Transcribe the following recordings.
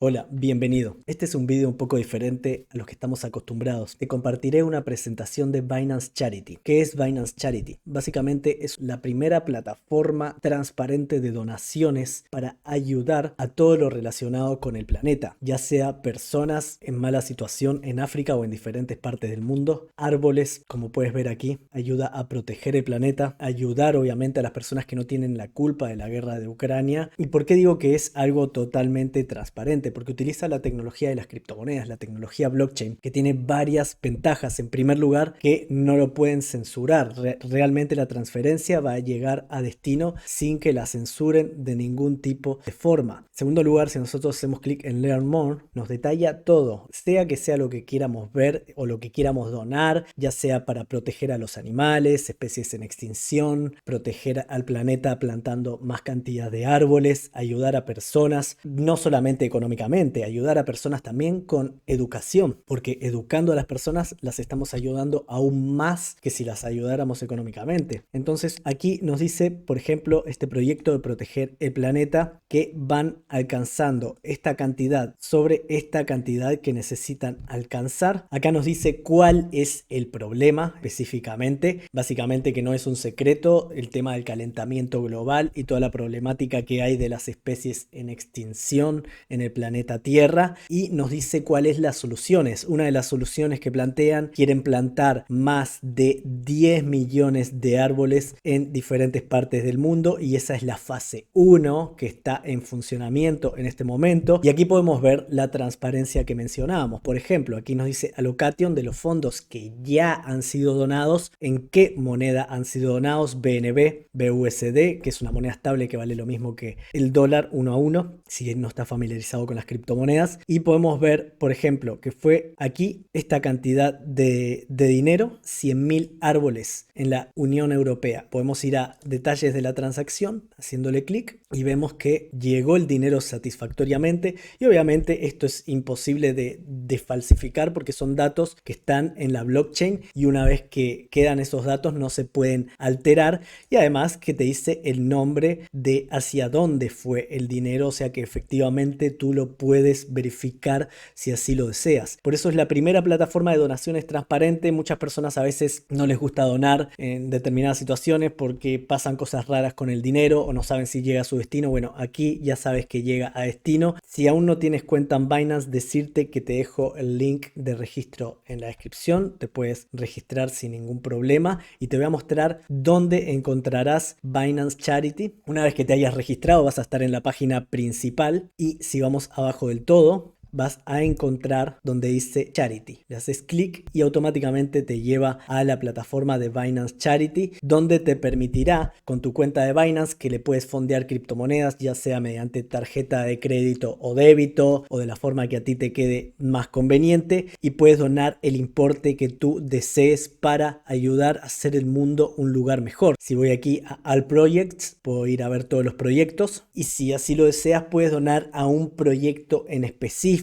Hola, bienvenido. Este es un vídeo un poco diferente a los que estamos acostumbrados. Te compartiré una presentación de Binance Charity. ¿Qué es Binance Charity? Básicamente es la primera plataforma transparente de donaciones para ayudar a todo lo relacionado con el planeta, ya sea personas en mala situación en África o en diferentes partes del mundo, árboles, como puedes ver aquí, ayuda a proteger el planeta, ayudar obviamente a las personas que no tienen la culpa de la guerra de Ucrania. ¿Y por qué digo que es algo totalmente transparente? Porque utiliza la tecnología de las criptomonedas, la tecnología blockchain, que tiene varias ventajas. En primer lugar, que no lo pueden censurar. Realmente la transferencia va a llegar a destino sin que la censuren de ningún tipo de forma. En segundo lugar, si nosotros hacemos clic en Learn More, nos detalla todo, sea que sea lo que quieramos ver o lo que quieramos donar, ya sea para proteger a los animales, especies en extinción, proteger al planeta plantando más cantidad de árboles, ayudar a personas, no solamente económicamente, ayudar a personas también con educación, porque educando a las personas las estamos ayudando aún más que si las ayudáramos económicamente. Entonces aquí nos dice, por ejemplo, este proyecto de proteger el planeta, que van alcanzando esta cantidad sobre esta cantidad que necesitan alcanzar. Acá nos dice cuál es el problema específicamente, básicamente que no es un secreto el tema del calentamiento global y toda la problemática que hay de las especies en extinción en el planeta Tierra, y nos dice cuáles son las soluciones. Una de las soluciones que plantean, quieren plantar más de 10 millones de árboles en diferentes partes del mundo, y esa es la fase 1 que está en funcionamiento en este momento. Y aquí podemos ver la transparencia que mencionábamos. Por ejemplo, aquí nos dice allocation de los fondos que ya han sido donados, en qué moneda han sido donados: BNB, BUSD, que es una moneda estable que vale lo mismo que el dólar 1 a 1, si no está familiarizado con las criptomonedas. Y podemos ver, por ejemplo, que fue aquí esta cantidad de dinero: 100.000 árboles en la Unión Europea. Podemos ir a detalles de la transacción haciéndole clic y vemos que llegó el dinero satisfactoriamente, y obviamente esto es imposible de falsificar porque son datos que están en la blockchain, y una vez que quedan esos datos no se pueden alterar, y además que te dice el nombre de hacia dónde fue el dinero, o sea que efectivamente tú lo puedes verificar si así lo deseas. Por eso es la primera plataforma de donaciones transparente. Muchas personas a veces no les gusta donar en determinadas situaciones porque pasan cosas raras con el dinero o no saben si llega a su destino. Bueno, aquí ya sabes que llega a destino. Si aún no tienes cuenta en Binance, decirte que te dejo el link de registro en la descripción. Te puedes registrar sin ningún problema y te voy a mostrar dónde encontrarás Binance Charity. Una vez que te hayas registrado vas a estar en la página principal, y si vamos abajo del todo vas a encontrar donde dice Charity. Le haces clic y automáticamente te lleva a la plataforma de Binance Charity, donde te permitirá con tu cuenta de Binance que le puedes fondear criptomonedas, ya sea mediante tarjeta de crédito o débito, o de la forma que a ti te quede más conveniente, y puedes donar el importe que tú desees para ayudar a hacer el mundo un lugar mejor. Si voy aquí a All Projects, puedo ir a ver todos los proyectos, y si así lo deseas puedes donar a un proyecto en específico.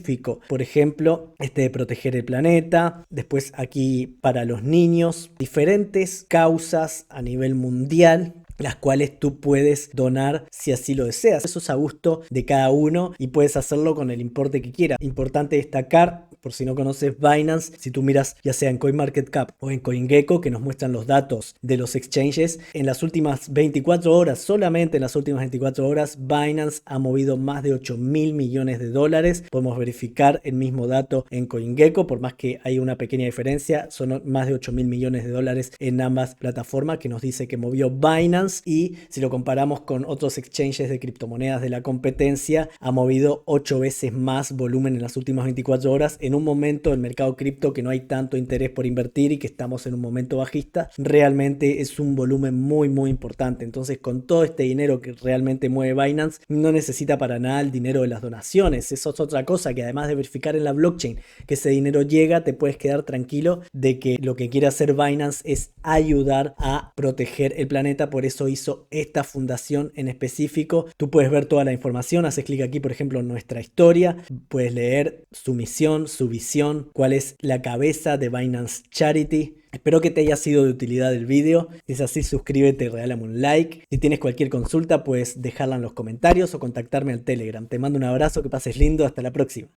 Por ejemplo, este de proteger el planeta. Después aquí para los niños, diferentes causas a nivel mundial, las cuales tú puedes donar si así lo deseas. Eso es a gusto de cada uno y puedes hacerlo con el importe que quieras. Importante destacar, por si no conoces Binance, si tú miras ya sea en CoinMarketCap o en CoinGecko, que nos muestran los datos de los exchanges, en las últimas 24 horas, solamente en las últimas 24 horas, Binance ha movido más de 8.000 millones de dólares. Podemos verificar el mismo dato en CoinGecko, por más que hay una pequeña diferencia, son más de 8.000 millones de dólares en ambas plataformas que nos dice que movió Binance. Y si lo comparamos con otros exchanges de criptomonedas de la competencia, ha movido 8 veces más volumen en las últimas 24 horas, en un momento del mercado cripto que no hay tanto interés por invertir y que estamos en un momento bajista. Realmente es un volumen muy importante. Entonces, con todo este dinero que realmente mueve Binance, no necesita para nada el dinero de las donaciones. Eso es otra cosa, que además de verificar en la blockchain que ese dinero llega, te puedes quedar tranquilo de que lo que quiere hacer Binance es ayudar a proteger el planeta. Por eso hizo esta fundación en específico. Tú puedes ver toda la información, haces clic aquí, por ejemplo, en nuestra historia, puedes leer su misión, su visión, cuál es la cabeza de Binance Charity. Espero que te haya sido de utilidad el video. Si es así, suscríbete y regálame un like. Si tienes cualquier consulta, puedes dejarla en los comentarios o contactarme al Telegram. Te mando un abrazo, que pases lindo, hasta la próxima.